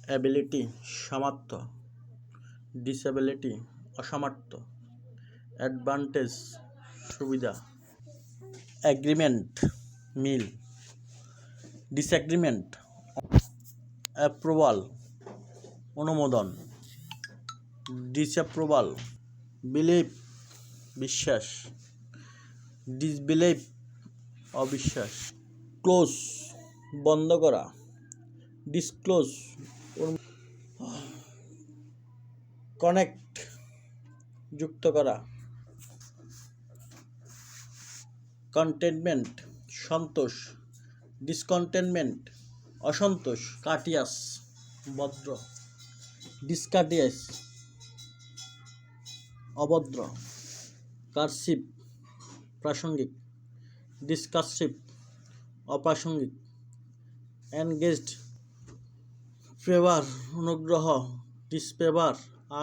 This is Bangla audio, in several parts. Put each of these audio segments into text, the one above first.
অ্যাবিলিটি সামর্থ্য, ডিসএবিলিটি অসামর্থ্য, অ্যাডভান্টেজ সুবিধা, এগ্রিমেন্ট মিল, ডিসএগ্রিমেন্ট অ্যাপ্রুভাল অনুমোদন, ডিসঅ্যাপ্রুভাল বিলিভ বিশ্বাস, ডিসবিলিভ অবিশ্বাস, ক্লোজ বন্ধ করা, ডিসক্লোজ কানেক্ট যুক্ত করা, কন্টেনমেন্ট সন্তোষ, ডিসকন্টেনমেন্ট অসন্তোষ, কাটিয়াস ভদ্র, ডিসকাটিয়াস অভদ্র, কারসিভ প্রাসঙ্গিক, ডিসকার্সিভ অপ্রাসঙ্গিক, এনগেজড ফেভার অনুগ্রহ, ডিসফেভার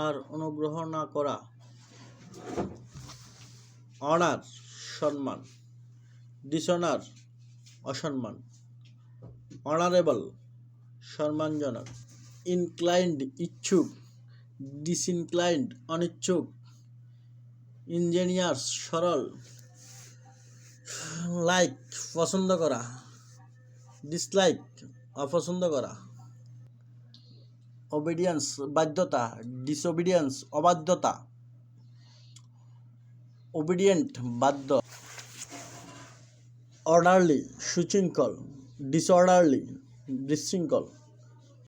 আর অনুগ্রহ না করা, অনার সম্মান, ডিসঅনার অসম্মান, অনারেবল সম্মানজনক, ইনক্লাইন্ড ইচ্ছুক, ডিসইনক্লাইন্ড অনিচ্ছুক, ইঞ্জিনিয়ার্স সরল, লাইক পছন্দ করা, ডিসলাইক অপছন্দ করা, ওবিডিয়েন্স বাধ্যতা, ডিসওবিডিয়েন্স অবাধ্যতা, ওবিডিয়েন্ট বাধ্য, অর্ডারলি সুশৃঙ্খল, ডিসঅর্ডারলি বিশৃঙ্খল।